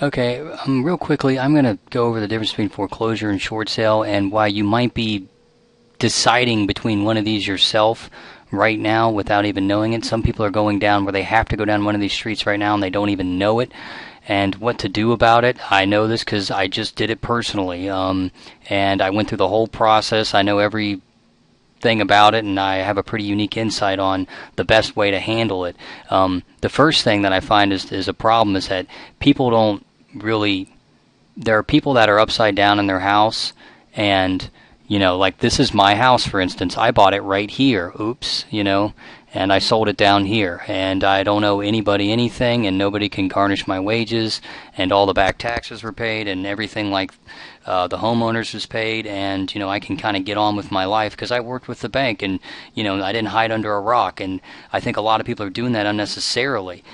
Okay, real quickly, I'm going to go over the difference between foreclosure and short sale and why you might be deciding between one of these yourself right now without even knowing it. Some people are going down where they have to go down one of these streets right now and they don't even know it. And what to do about it, I know this because I just did it personally. And I went through the whole process. I know every thing about it, and I have a pretty unique insight on the best way to handle it. The first thing that I find is a problem is that people don't really. There are people that are upside down in their house, and like this is my house, for instance. I bought it right here. Oops, and I sold it down here, and I don't owe anybody anything, and nobody can garnish my wages, and all the back taxes were paid, and everything like the homeowners was paid, and I can kind of get on with my life because I worked with the bank, and I didn't hide under a rock, and I think a lot of people are doing that unnecessarily.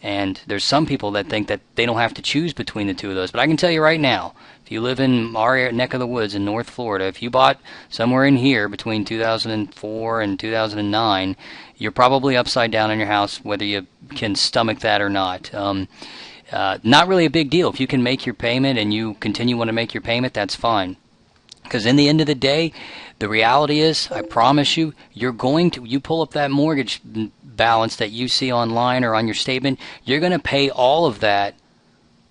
And there's some people that think that they don't have to choose between the two of those, but I can tell you right now, if you live in our neck of the woods in North Florida, if you bought somewhere in here between 2004 and 2009, you're probably upside down in your house, whether you can stomach that or not. Not really a big deal. If you can make your payment and you want to make your payment, that's fine. Because in the end of the day, the reality is, I promise you, you pull up that mortgage balance that you see online or on your statement, you're going to pay all of that,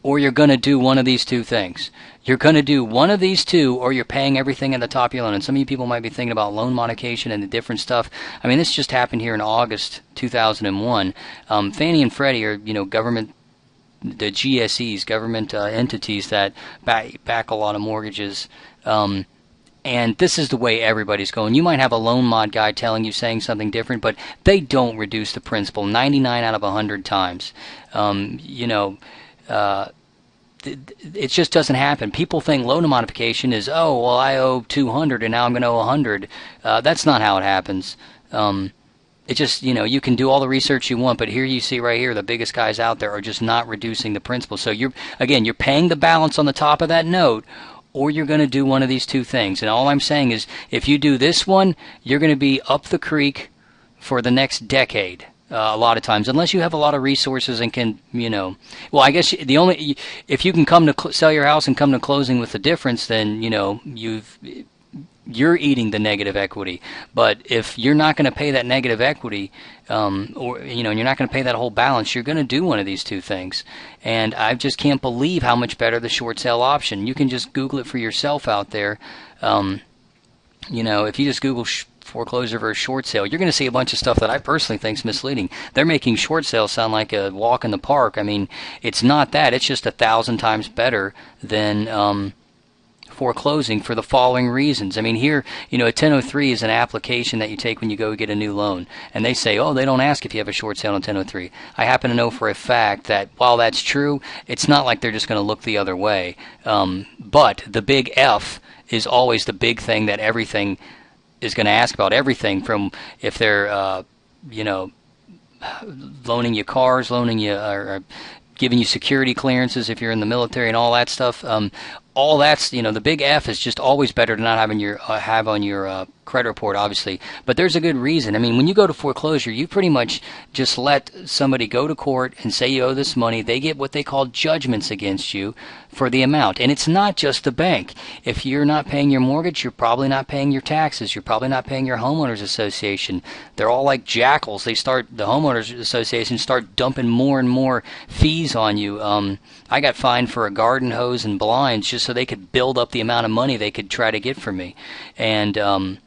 or you're going to do one of these two things. You're going to do one of these two, or you're paying everything at the top of your loan. And some of you people might be thinking about loan modification and the different stuff. I mean, this just happened here in August 2001. Fannie and Freddie are, government, the GSEs, government entities that back a lot of mortgages. And this is the way everybody's going. You might have a loan mod guy saying something different, but they don't reduce the principal 99 out of 100 times. It just doesn't happen. People think loan modification is, oh, well, I owe 200 and now I'm going to owe 100. That's not how it happens. It just, you can do all the research you want, but here you see right here, the biggest guys out there are just not reducing the principal. So you're paying the balance on the top of that note, or you're going to do one of these two things. And all I'm saying is, if you do this one, you're going to be up the creek for the next decade. A lot of times, unless you have a lot of resources and can, well, I guess if you can come to sell your house and come to closing with the difference, then, you're eating the negative equity. But if you're not going to pay that negative equity, or you're not going to pay that whole balance, you're going to do one of these two things. And I just can't believe how much better the short sale option. You can just Google it for yourself out there. If you just Google foreclosure versus short sale, you're going to see a bunch of stuff that I personally think is misleading. They're making short sales sound like a walk in the park. I mean, it's not that. It's just 1,000 times better than foreclosing for the following reasons. I mean, here, a 1003 is an application that you take when you go get a new loan. And they say, oh, they don't ask if you have a short sale on 1003. I happen to know for a fact that while that's true, it's not like they're just going to look the other way. But the big F is always the big thing that everything is going to ask about. Everything from if they're, loaning you cars, loaning you, or giving you security clearances if you're in the military and all that stuff. All that's, the big F is just always better to not have on your credit report, obviously. But there's a good reason. I mean, when you go to foreclosure, you pretty much just let somebody go to court and say you owe this money. They get what they call judgments against you for the amount. And it's not just the bank. If you're not paying your mortgage, you're probably not paying your taxes. You're probably not paying your homeowners association. They're all like jackals. The homeowners association start dumping more and more fees on you. I got fined for a garden hose and blinds just so they could build up the amount of money they could try to get from me. And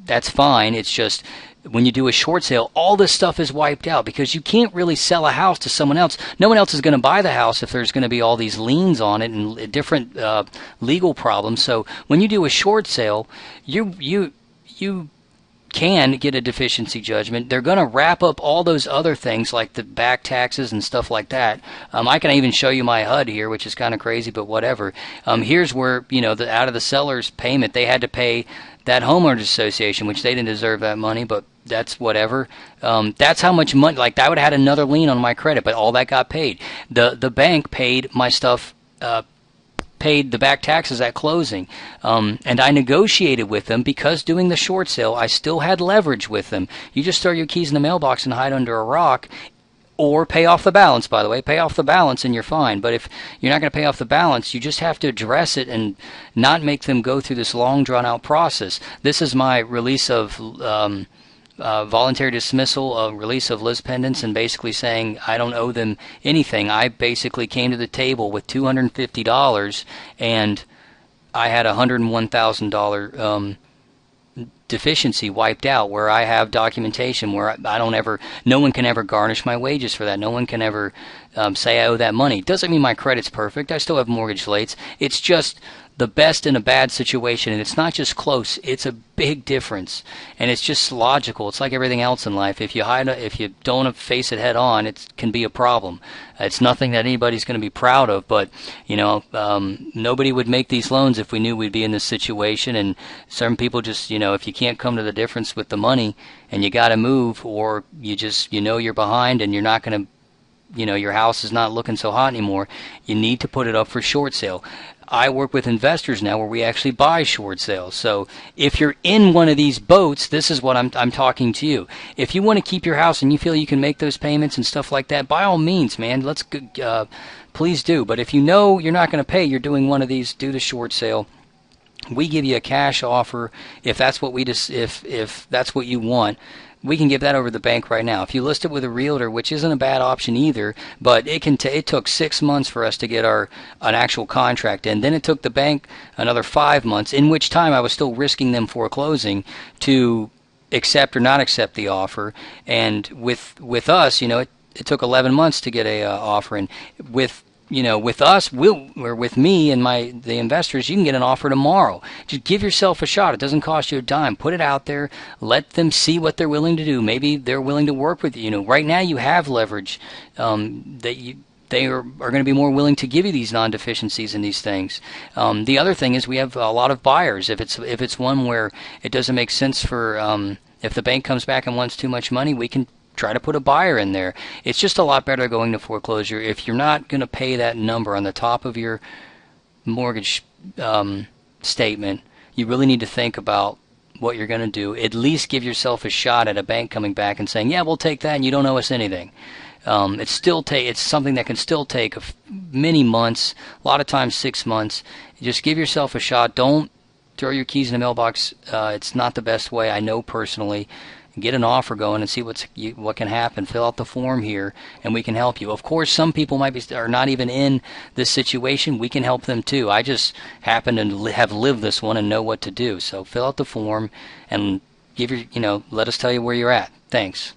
that's fine. It's just when you do a short sale, all this stuff is wiped out because you can't really sell a house to someone else. No one else is going to buy the house if there's going to be all these liens on it and different legal problems. So when you do a short sale, you can get a deficiency judgment. They're going to wrap up all those other things like the back taxes and stuff like that. I can even show you my HUD here, which is kind of crazy, but whatever. Here's where, out of the seller's payment, they had to pay that homeowners association, which they didn't deserve that money, but that's whatever. That's how much money, like I would have had another lien on my credit, but all that got paid. The bank paid my stuff, paid the back taxes at closing. And I negotiated with them because doing the short sale, I still had leverage with them. You just throw your keys in the mailbox and hide under a rock, Or pay off the balance, by the way. Pay off the balance and you're fine. But if you're not going to pay off the balance, you just have to address it and not make them go through this long, drawn-out process. This is my release of voluntary dismissal, release of lis pendens, and basically saying I don't owe them anything. I basically came to the table with $250, and I had a $101,000 deficiency wiped out, where I have documentation where no one can ever garnish my wages for that. No one can ever say I owe that money. Doesn't mean my credit's perfect. I still have mortgage lates. It's just the best in a bad situation, and it's not just close. It's a big difference, and it's just logical. It's like everything else in life. If you don't face it head on, it can be a problem. It's nothing that anybody's going to be proud of, but nobody would make these loans if we knew we'd be in this situation. And certain people just, if you can't come to the difference with the money and you got to move, or you're behind and you're not going to, your house is not looking so hot anymore, you need to put it up for short sale. I work with investors now where we actually buy short sales. So if you're in one of these boats, this is what I'm talking to you. If you want to keep your house and you feel you can make those payments and stuff like that, by all means, man, please do. But if you know you're not going to pay, you're doing one of these, do the short sale. We give you a cash offer if that's what if that's what you want. We can give that over the bank right now. If you list it with a realtor, which isn't a bad option either, but it took 6 months for us to get an actual contract in. Then it took the bank another 5 months, in which time I was still risking them foreclosing, to accept or not accept the offer. And with us, it took 11 months to get a offer. And with us, or with me and the investors, you can get an offer tomorrow. Just give yourself a shot. It doesn't cost you a dime. Put it out there. Let them see what they're willing to do. Maybe they're willing to work with you. Right now you have leverage they are going to be more willing to give you these non-deficiencies and these things. The other thing is we have a lot of buyers. If it's one where it doesn't make sense for if the bank comes back and wants too much money, we can try to put a buyer in there. It's just a lot better going to foreclosure. If you're not going to pay that number on the top of your mortgage statement, you really need to think about what you're going to do. At least give yourself a shot at a bank coming back and saying, yeah, we'll take that and you don't owe us anything. It's something that can still take many months, a lot of times 6 months. Just give yourself a shot. Don't throw your keys in the mailbox. It's not the best way, I know personally. Get an offer going and see what can happen. Fill out the form here, and we can help you. Of course, some people are not even in this situation. We can help them too. I just happen to have lived this one and know what to do. So fill out the form and let us tell you where you're at. Thanks.